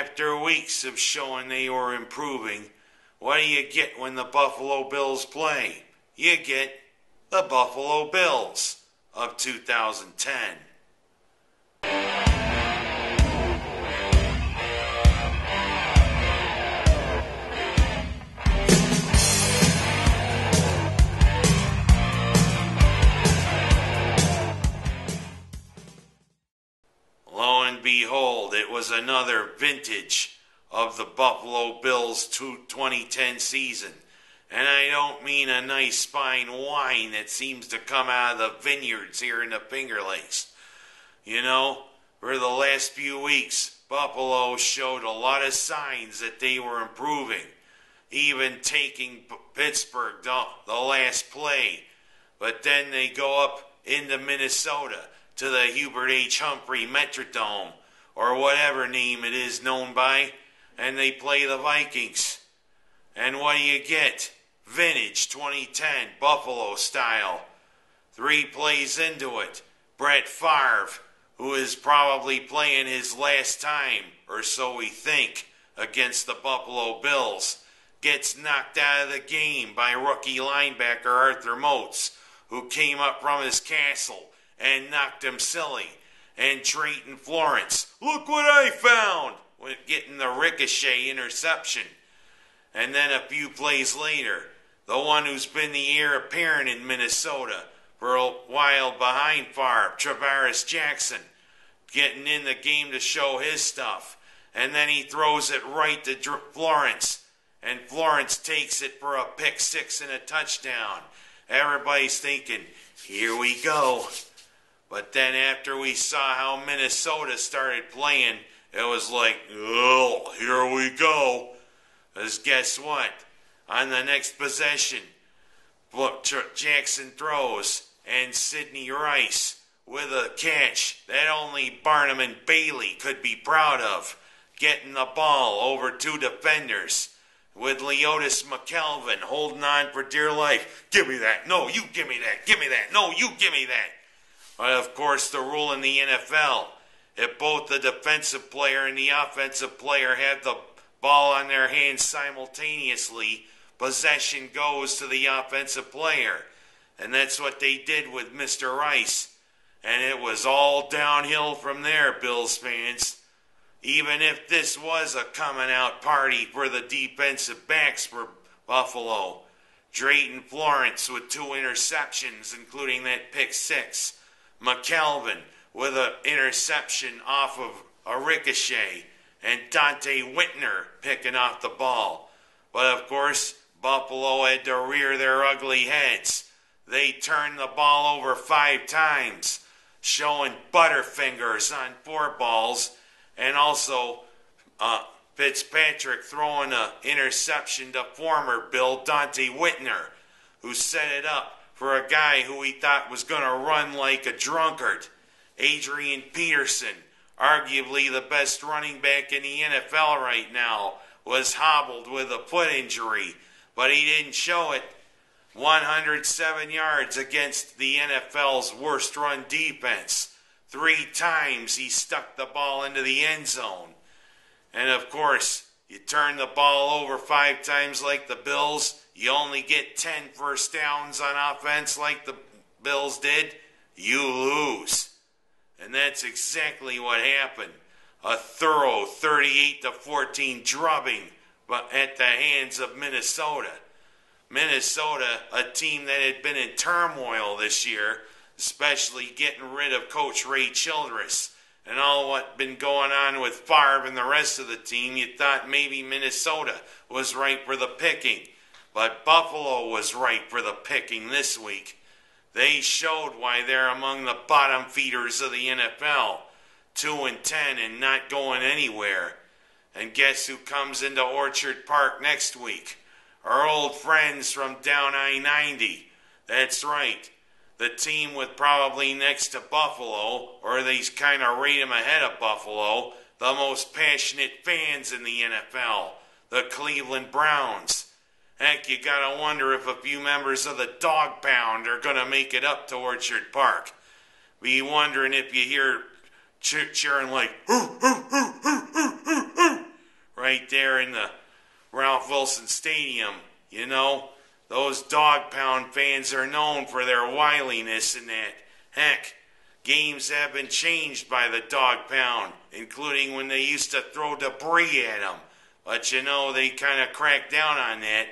After weeks of showing they were improving, what do you get when the Buffalo Bills play? You get the Buffalo Bills of 2010. Lo and behold, it was another vintage of the Buffalo Bills 2010 season. And I don't mean a nice fine wine that seems to come out of the vineyards here in the Finger Lakes. You know, for the last few weeks, Buffalo showed a lot of signs that they were improving, even taking Pittsburgh the last play. But then they go up into Minnesota to the Hubert H. Humphrey Metrodome, or whatever name it is known by, and they play the Vikings. And what do you get? Vintage 2010 Buffalo style. 3 plays into it, Brett Favre, who is probably playing his last time, or so we think, against the Buffalo Bills, gets knocked out of the game by rookie linebacker Arthur Moats, who came up from his castle and knocked him silly. And Drayton Florence, look what I found, with getting the ricochet interception. And then a few plays later, the one who's been the heir apparent in Minnesota for a while behind Favre, Travaris Jackson, getting in the game to show his stuff. And then he throws it right to Florence, and Florence takes it for a pick 6 and a touchdown. Everybody's thinking, here we go. But then after we saw how Minnesota started playing, it was like, oh, here we go. Because guess what? On the next possession, Jackson throws, and Sidney Rice with a catch that only Barnum and Bailey could be proud of, getting the ball over 2 defenders, with Leotis McKelvin holding on for dear life. Give me that. No, you give me that. Give me that. No, you give me that. But of course, the rule in the NFL, if both the defensive player and the offensive player have the ball on their hands simultaneously, possession goes to the offensive player. And that's what they did with Mr. Rice. And it was all downhill from there, Bills fans. Even if this was a coming out party for the defensive backs for Buffalo. Drayton Florence with 2 interceptions, including that pick 6. McKelvin with an interception off of a ricochet. And Dante Whitner picking off the ball. But of course, Buffalo had to rear their ugly heads. They turned the ball over 5 times, showing butterfingers on 4 balls, and also Fitzpatrick throwing an interception to former Bill Dante Whitner, who set it up for a guy who he thought was going to run like a drunkard. Adrian Peterson, arguably the best running back in the NFL right now, was hobbled with a foot injury, but he didn't show it. 107 yards against the NFL's worst run defense. 3 times he stuck the ball into the end zone. And of course, you turn the ball over 5 times like the Bills, you only get 10 first downs on offense like the Bills did, you lose. And that's exactly what happened. A thorough 38-14 drubbing at the hands of Minnesota. Minnesota, a team that had been in turmoil this year, especially getting rid of Coach Ray Childress and all what been going on with Favre and the rest of the team. You thought maybe Minnesota was ripe for the picking, but Buffalo was ripe for the picking this week. They showed why they're among the bottom feeders of the NFL, 2-10 and not going anywhere. And guess who comes into Orchard Park next week? Our old friends from down I-90. That's right. The team with probably next to Buffalo, or they kind of rate them ahead of Buffalo, the most passionate fans in the NFL, the Cleveland Browns. Heck, you gotta wonder if a few members of the Dog Pound are gonna make it up to Orchard Park. Be wondering if you hear cheering like, hoo, hoo, hoo, hoo, hoo, hoo, right there in the Ralph Wilson Stadium. You know, those Dog Pound fans are known for their wiliness and that. Heck, games have been changed by the Dog Pound, including when they used to throw debris at them. But you know, they kind of cracked down on that.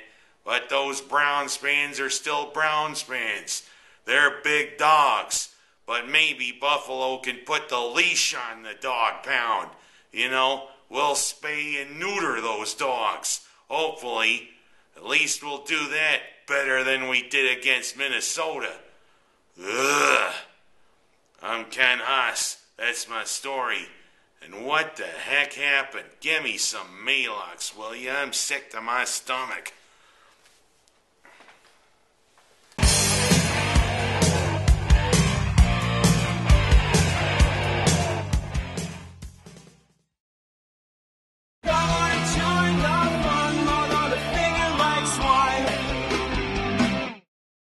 But those Browns fans are still Browns fans. They're big dogs. But maybe Buffalo can put the leash on the Dog Pound. You know, we'll spay and neuter those dogs. Hopefully. At least we'll do that better than we did against Minnesota. Ugh. I'm Ken Haas. That's my story. And what the heck happened? Give me some Maalox, will ya? I'm sick to my stomach.